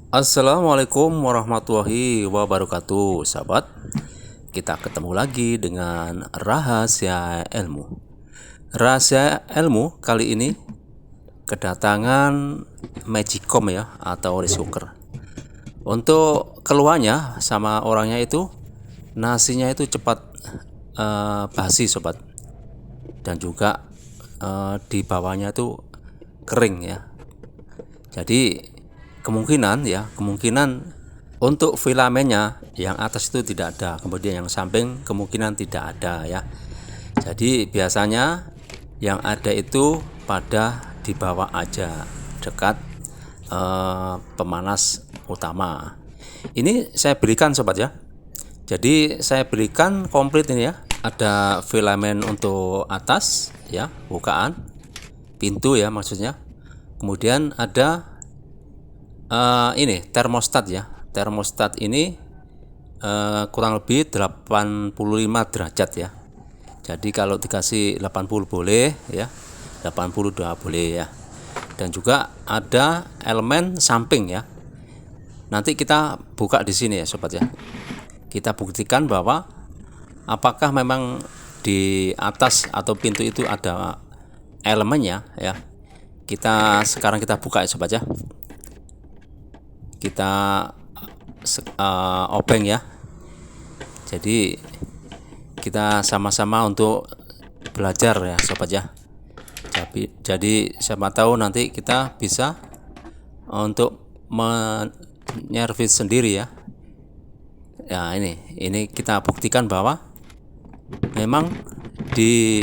Assalamualaikum warahmatullahi wabarakatuh, sahabat. Kita ketemu lagi dengan rahasia ilmu. Rahasia ilmu kali ini kedatangan Magicom ya, atau rice cooker. Untuk keluhannya sama orangnya itu nasinya itu cepat basi, sobat. Dan juga di bawahnya itu kering ya. Jadi kemungkinan untuk filamennya yang atas itu tidak ada, kemudian yang samping kemungkinan tidak ada ya. Jadi biasanya yang ada itu pada di bawah aja, dekat pemanas utama. Ini saya berikan, sobat ya. Jadi saya berikan komplit ini ya. Ada filamen untuk atas ya, bukaan pintu ya maksudnya. Kemudian ada ini termostat ya. Termostat ini kurang lebih 85 derajat ya. Jadi kalau dikasih 80 boleh ya, 82 boleh ya. Dan juga ada elemen samping ya. Nanti kita buka di sini ya, sobat ya. Kita buktikan bahwa apakah memang di atas atau pintu itu ada elemennya ya. Sekarang kita buka ya, sobat ya. Kita obeng ya. Jadi kita sama-sama untuk belajar ya, sobat ya. Jadi siapa tahu nanti kita bisa untuk menyervis sendiri ya. Ya ini kita buktikan bahwa memang di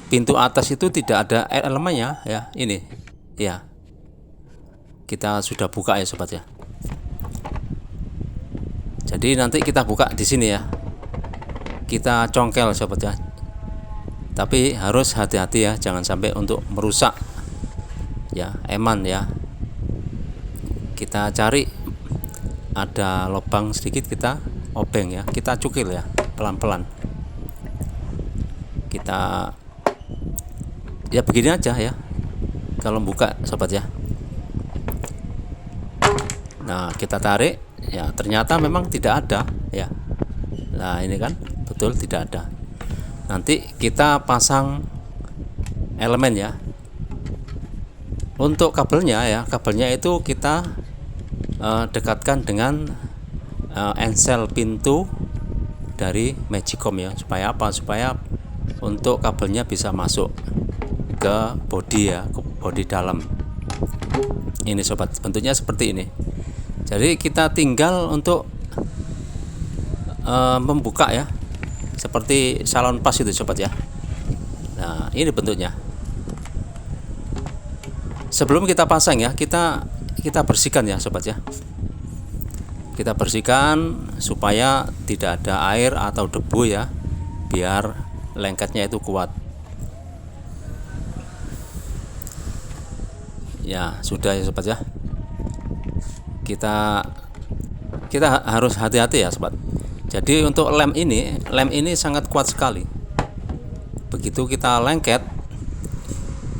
pintu atas itu tidak ada elemennya ya. Ini ya, kita sudah buka ya, sobat ya. Jadi nanti kita buka di sini ya. Kita congkel, sobat ya. Tapi harus hati-hati ya, jangan sampai untuk merusak ya eman ya. Kita cari ada lubang sedikit, kita obeng ya. Kita cukil ya, pelan-pelan. Kita ya begini aja ya kalau buka, sobat ya. Nah, kita tarik ya, ternyata memang tidak ada ya. Nah, ini kan betul tidak ada. Nanti kita pasang elemen ya. Untuk kabelnya ya, kabelnya itu kita dekatkan dengan ensel pintu dari Magicom ya. Supaya apa? Supaya untuk kabelnya bisa masuk ke bodi ya, ke bodi dalam. Ini, sobat, bentuknya seperti ini. Jadi kita tinggal untuk membuka ya, seperti salon pas itu, sobat ya. Nah, ini bentuknya. Sebelum kita pasang ya, kita bersihkan ya, sobat ya. Kita bersihkan supaya tidak ada air atau debu ya, biar lengketnya itu kuat. Ya, sudah ya, sobat ya. Kita harus hati-hati ya, sobat. Jadi untuk lem ini sangat kuat sekali. Begitu kita lengket,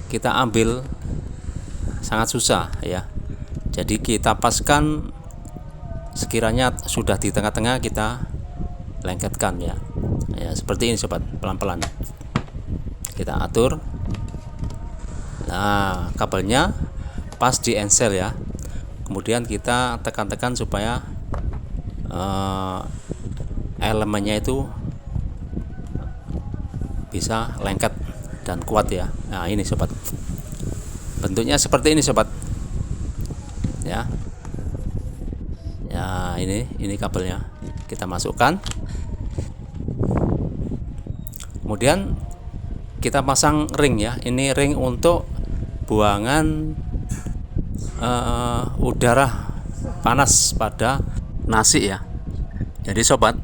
kita ambil sangat susah ya. Jadi kita paskan sekiranya sudah di tengah-tengah, kita lengketkan ya. Ya, seperti ini, sobat, pelan-pelan. Kita atur. Nah, kabelnya pas di ensel ya. Kemudian kita tekan-tekan supaya elemennya itu bisa lengket dan kuat ya. Nah, ini, sobat, bentuknya seperti ini, sobat ya. Ya, ini kabelnya kita masukkan. Kemudian kita pasang ring ya. Ini ring untuk buangan udara panas pada nasi ya. Jadi, sobat,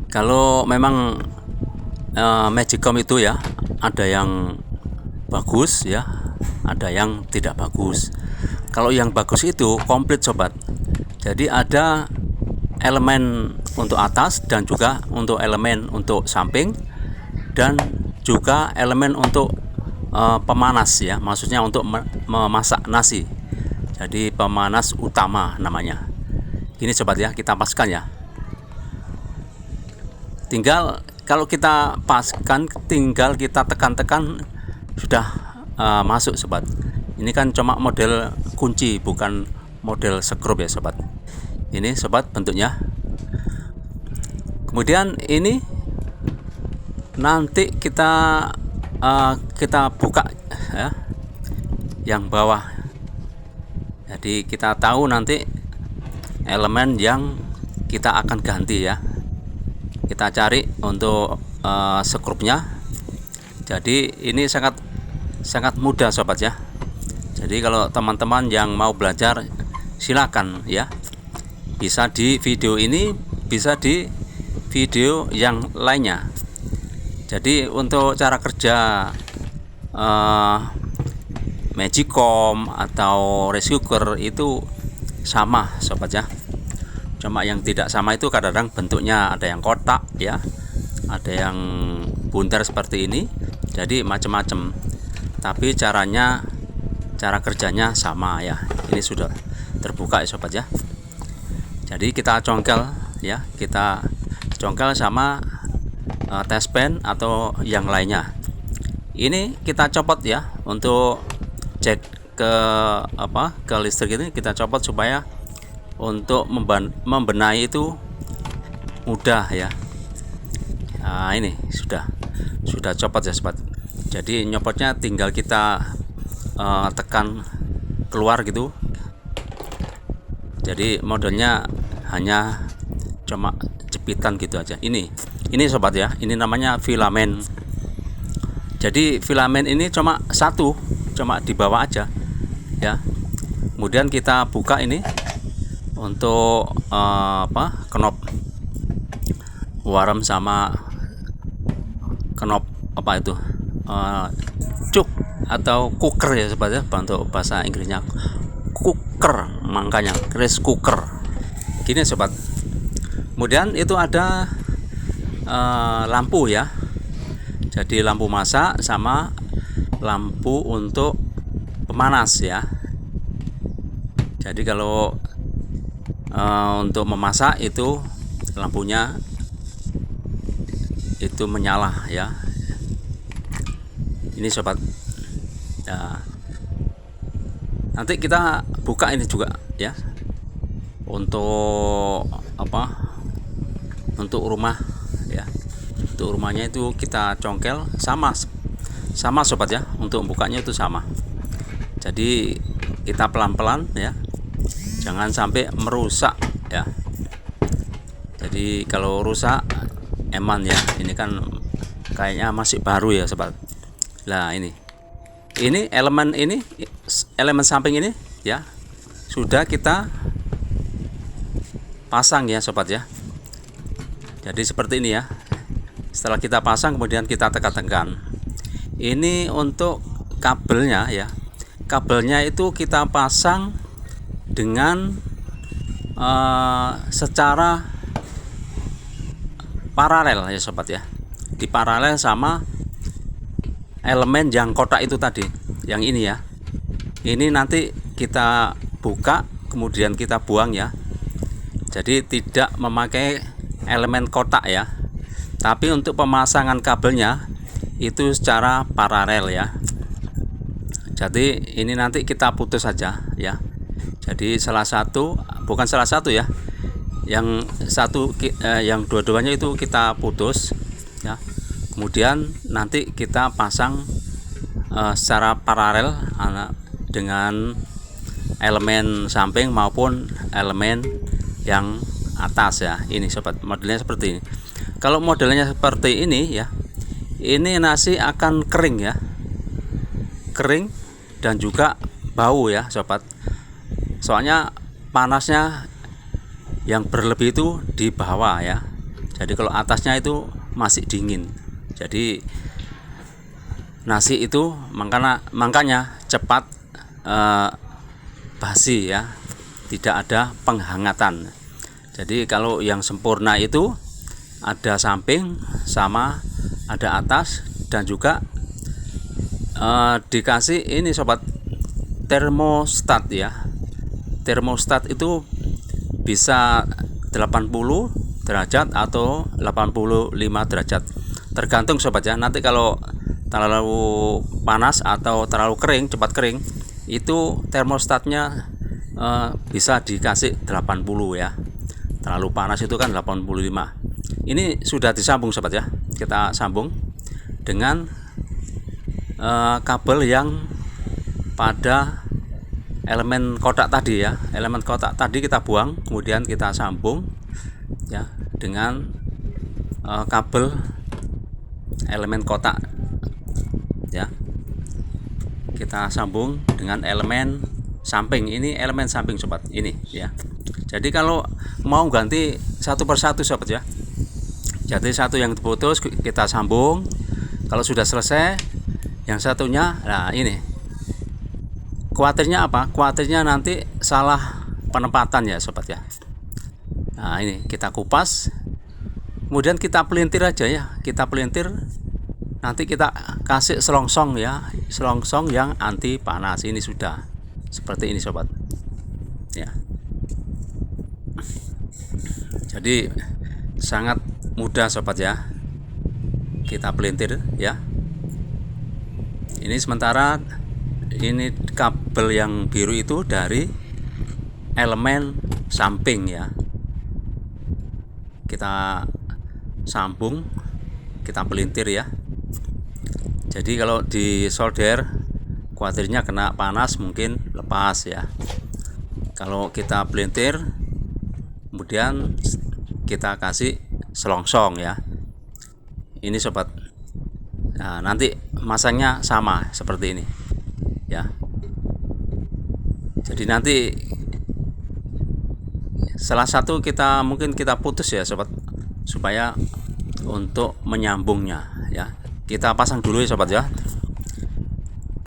kalau memang Magicom itu ya, ada yang bagus ya, ada yang tidak bagus. Kalau yang bagus itu komplit, sobat. Jadi ada elemen untuk atas dan juga untuk elemen untuk samping, dan juga elemen untuk pemanas ya, maksudnya untuk memasak nasi. Jadi pemanas utama namanya. Ini sobat ya, kita paskan ya. Tinggal kalau kita paskan, tinggal kita tekan-tekan sudah masuk sobat. Ini kan cuma model kunci, bukan model skrup ya sobat. Ini sobat bentuknya. Kemudian ini nanti kita buka ya, yang bawah. Jadi kita tahu nanti elemen yang kita akan ganti ya. Kita cari untuk skrupnya. Jadi ini sangat mudah sobat ya. Jadi kalau teman-teman yang mau belajar, silakan ya. Bisa di video ini, bisa di video yang lainnya. Jadi untuk cara kerja Magicom atau rice cooker itu sama sobat ya. Cuma yang tidak sama itu kadang-kadang bentuknya ada yang kotak ya, ada yang bundar seperti ini. Jadi macam-macam. Tapi cara kerjanya sama ya. Ini sudah terbuka ya sobat ya. Jadi kita congkel ya, kita congkel sama tespen atau yang lainnya. Ini kita copot ya, untuk cek ke listrik ini kita copot supaya untuk membenahi itu mudah ya. Nah ini sudah copot ya sobat. Jadi nyopotnya tinggal kita tekan keluar gitu. Jadi modelnya hanya cuma jepitan gitu aja. Ini sobat ya, ini namanya filamen. Jadi filamen ini cuma satu, cuma di bawah aja ya. Kemudian kita buka ini untuk knop warm sama knop cuk atau cooker ya sobat ya, untuk bahasa Inggrisnya cooker, makanya rice cooker gini sobat. Kemudian itu ada lampu ya. Jadi lampu masak sama lampu untuk pemanas ya. Jadi kalau untuk memasak itu lampunya itu menyala ya. Ini sobat ya. Nanti kita buka ini juga ya, untuk untuk rumah ya. Untuk rumahnya itu kita congkel sama sobat ya. Untuk bukanya itu sama. Jadi kita pelan-pelan ya, jangan sampai merusak ya. Jadi kalau rusak eman ya. Ini kan kayaknya masih baru ya sobat. Nah ini elemen samping ini ya sudah kita pasang ya sobat ya. Jadi seperti ini ya. Setelah kita pasang kemudian kita tekan-tekan. Ini untuk kabelnya ya. Kabelnya itu kita pasang dengan secara paralel ya sobat ya. Di paralel sama elemen yang kotak itu tadi, yang ini ya. Ini nanti kita buka kemudian kita buang ya. Jadi tidak memakai elemen kotak ya. Tapi untuk pemasangan kabelnya itu secara paralel ya. Jadi ini nanti kita putus saja ya. Jadi bukan salah satu ya. Yang dua-duanya itu kita putus ya. Kemudian nanti kita pasang secara paralel dengan elemen samping maupun elemen yang atas ya. Ini sobat, modelnya seperti ini. Kalau modelnya seperti ini ya, ini nasi akan kering ya, kering dan juga bau ya sobat. Soalnya panasnya yang berlebih itu di bawah ya. Jadi kalau atasnya itu masih dingin. Jadi nasi itu makanya cepat basi ya, tidak ada penghangatan. Jadi kalau yang sempurna itu ada samping sama ada atas, dan juga dikasih ini sobat termostat ya. termostat itu bisa 80 derajat atau 85 derajat, tergantung sobat ya. Nanti kalau terlalu panas atau terlalu kering, cepat kering, itu termostatnya bisa dikasih 80 ya. Terlalu panas itu kan 85. Ini sudah disambung sobat ya. Kita sambung dengan kabel yang pada elemen kotak tadi ya. Elemen kotak tadi kita buang, kemudian kita sambung ya dengan kabel elemen kotak ya. Kita sambung dengan elemen samping. Ini elemen samping sobat, ini ya. Jadi kalau mau ganti satu persatu sobat ya. Jadi satu yang diputus kita sambung. Kalau sudah selesai yang satunya, nah ini. Khawatirnya apa? Khawatirnya nanti salah penempatan ya sobat ya. Nah ini kita kupas, kemudian kita pelintir aja ya. Kita pelintir, nanti kita kasih selongsong ya, selongsong yang anti panas. Ini sudah seperti ini sobat ya. Jadi sangat mudah sobat ya, kita pelintir ya. Ini sementara ini kabel yang biru itu dari elemen samping ya. Kita sambung, kita pelintir ya. Jadi kalau di solder khawatirnya kena panas mungkin lepas ya. Kalau kita pelintir kemudian kita kasih selongsong ya. Ini sobat. Nah, nanti masangnya sama seperti ini ya. Jadi nanti salah satu mungkin kita putus ya sobat, supaya untuk menyambungnya ya. Kita pasang dulu ya sobat ya.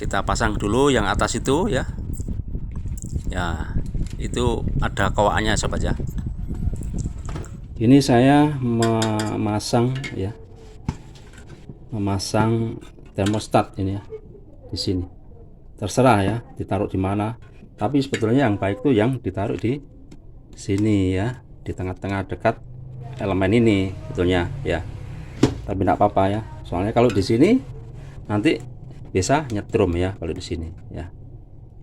Kita pasang dulu yang atas itu ya. Ya, itu ada kawaannya sobat ya. Ini saya memasang ya, memasang termostat ini ya di sini. Terserah ya ditaruh di mana, tapi sebetulnya yang baik tuh yang ditaruh di sini ya, di tengah-tengah dekat elemen ini sebetulnya ya. Tapi tidak apa-apa ya, soalnya kalau di sini nanti bisa nyetrum ya. Kalau di sini ya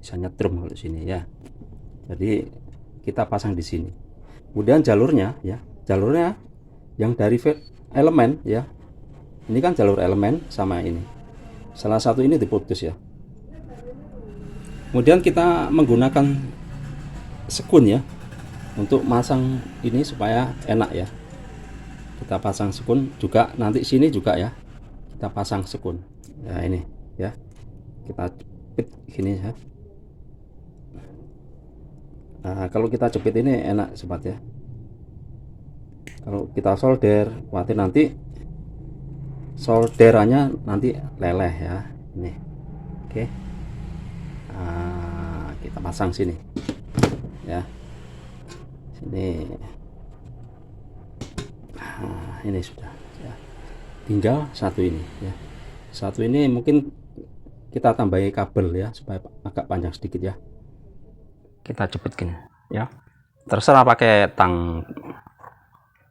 bisa nyetrum kalau di sini ya. Jadi kita pasang di sini. Kemudian jalurnya ya, jalurnya yang dari elemen ya. Ini kan jalur elemen sama ini. Salah satu ini diputus ya. Kemudian kita menggunakan sekun ya untuk masang ini supaya enak ya. Kita pasang sekun juga, nanti sini juga ya. Kita pasang sekun. Ya ini ya. Kita jepit gini ya. Nah, kalau kita jepit ini enak sobat ya. Kalau kita solder, khawatir nanti solderannya nanti leleh ya. Ini. Oke. Nah, kita pasang sini ya, sini. Nah, ini sudah ya. Tinggal satu ini ya. Satu ini mungkin kita tambahi kabel ya supaya agak panjang sedikit ya. Kita jepit gini ya. Terserah pakai tang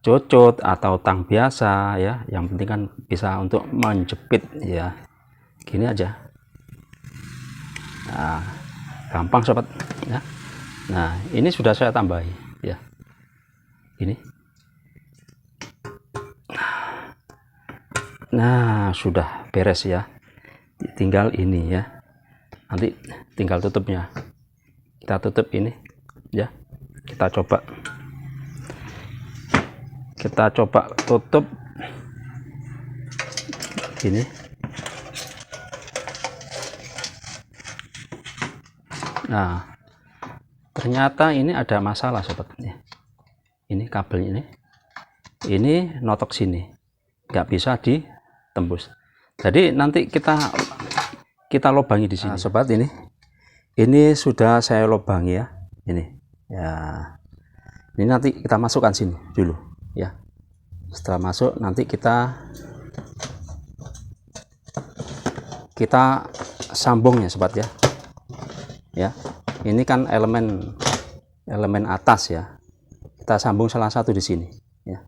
cucut atau tang biasa ya. Yang penting kan bisa untuk menjepit ya. Gini aja. Nah, gampang sobat ya. Nah, ini sudah saya tambahi ya. Ini. Nah, sudah beres ya. Tinggal ini ya. Nanti tinggal tutupnya. Kita tutup ini ya. Kita coba tutup ini. Nah, ternyata ini ada masalah sobat. Ini kabel ini notok sini, nggak bisa ditembus. Jadi nanti kita lobangi di sini. Nah, sobat, ini sudah saya lobangi ya. Ini ya. Ini nanti kita masukkan sini dulu ya. Setelah masuk nanti kita sambung ya sobat ya. Ya, ini kan elemen elemen atas ya. Kita sambung salah satu di sini ya.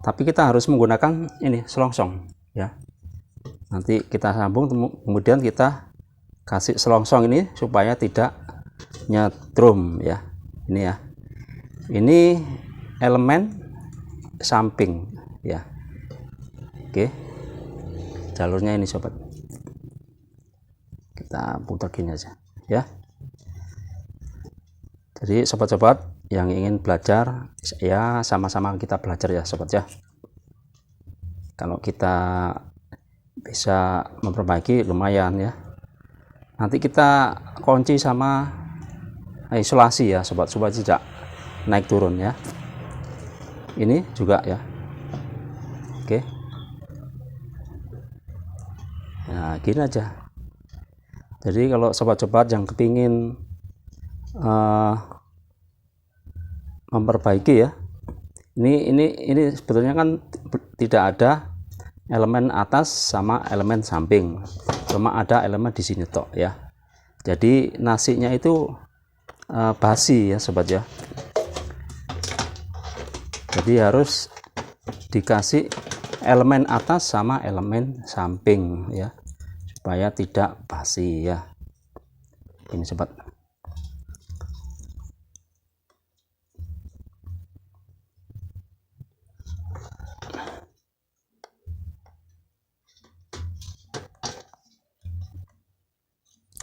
Tapi kita harus menggunakan ini selongsong ya. Nanti kita sambung, kemudian kita kasih selongsong ini supaya tidak nyetrum ya. Ini ya. Ini elemen samping ya. Oke. Jalurnya ini sobat. Kita putar gini aja ya. Jadi sobat-sobat yang ingin belajar ya, sama-sama kita belajar ya sobat ya. Kalau kita bisa memperbaiki lumayan ya. Nanti kita kunci sama isolasi ya sobat, supaya tidak naik turun ya. Ini juga ya. Oke. Nah gini aja. Jadi kalau sobat-sobat yang kepingin memperbaiki ya, ini sebetulnya kan tidak ada elemen atas sama elemen samping, cuma ada elemen di sini tok ya. Jadi nasinya itu basi ya sobat ya. Jadi harus dikasih elemen atas sama elemen samping ya, supaya tidak basi ya. Ini sobat.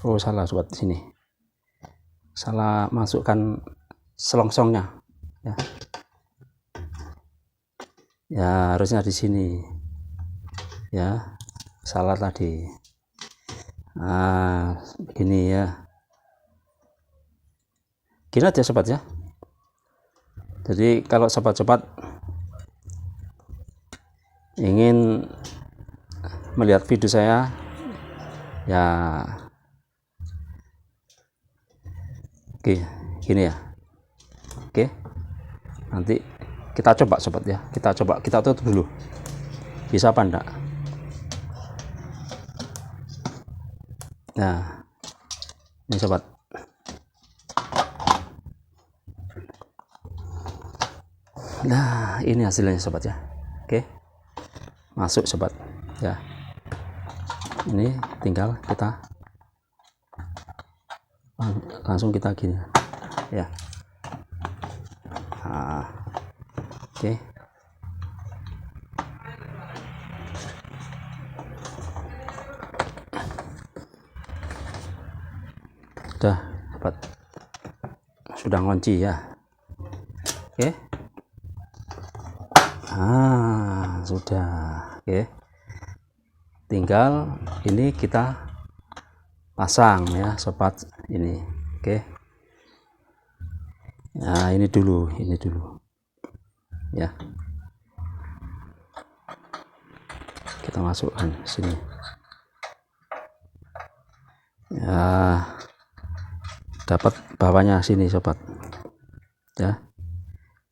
Oh salah sobat, sini salah masukkan selongsongnya ya. Ya harusnya di sini ya, salah tadi. Nah begini ya, gini aja sobat ya. Jadi kalau sobat-sobat ingin melihat video saya ya, oke gini ya. Oke, nanti kita coba sobat ya, kita tutup dulu, bisa apa enggak. Nah ini sobat, nah ini hasilnya sobat ya. Oke, masuk sobat ya. Ini tinggal kita langsung kita gini ya. Nah, oke. Sudah sobat, sudah ngunci ya. Oke. Sudah. Oke. Tinggal ini kita pasang ya sobat, ini. Oke. Nah, ini dulu ya. Kita masukkan sini. Ya, dapat bawahnya sini sobat. Ya.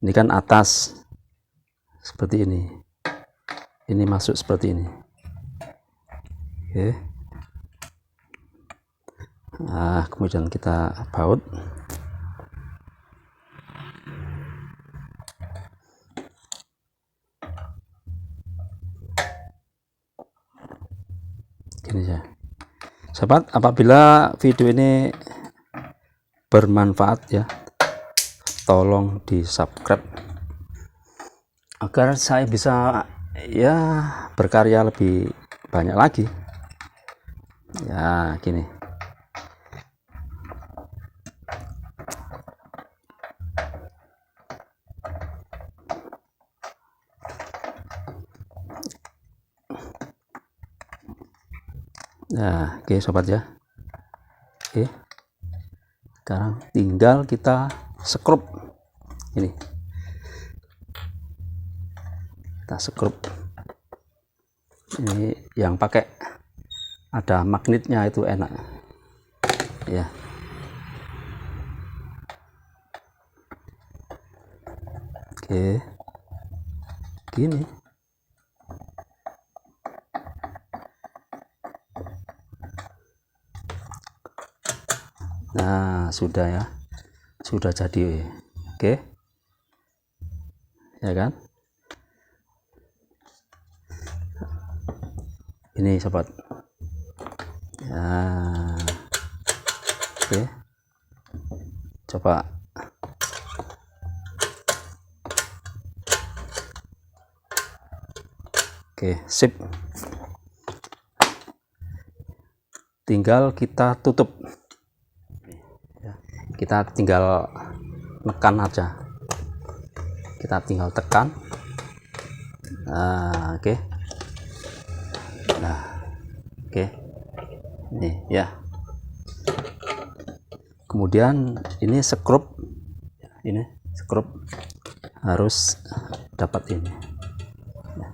Ini kan atas seperti ini. Ini masuk seperti ini. Oke. Nah, kemudian kita baut. Gini ya. Sobat, apabila video ini bermanfaat ya, tolong di subscribe agar saya bisa ya berkarya lebih banyak lagi ya. Gini nah, oke sobat ya. Oke, sekarang tinggal kita skrup ini, kita skrup ini. Yang pakai ada magnetnya itu enak ya. Oke, gini. Nah sudah ya, sudah jadi. Oke, ya kan? Ini sobat ya. Oke, coba. Oke, sip. Tinggal kita tutup ya, kita tinggal nekan aja, kita tinggal tekan. Nah, oke. Nah, oke, ini ya. Kemudian ini skrup harus dapat ini ya.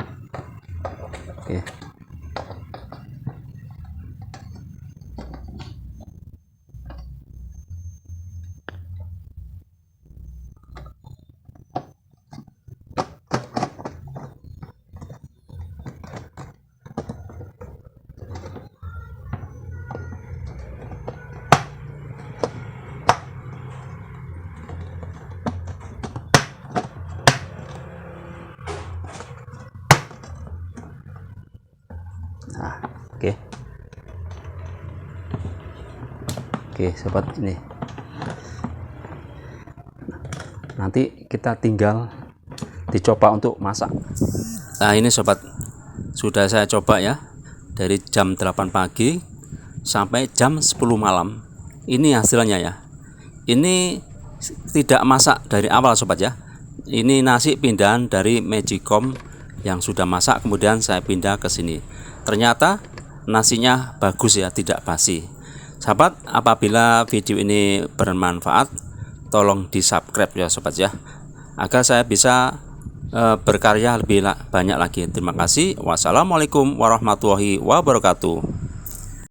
Oke. Nah, oke sobat, ini nanti kita tinggal dicoba untuk masak. Nah, ini sobat, sudah saya coba ya, dari jam 8 pagi sampai jam 10 malam. Ini hasilnya ya. Ini tidak masak dari awal sobat ya. Ini nasi pindahan dari Magicom yang sudah masak, kemudian saya pindah ke sini. Ternyata nasinya bagus ya, tidak basi. Sahabat, apabila video ini bermanfaat, tolong di subscribe ya sobat ya, agar saya bisa berkarya lebih banyak lagi. Terima kasih. Wassalamualaikum warahmatullahi wabarakatuh.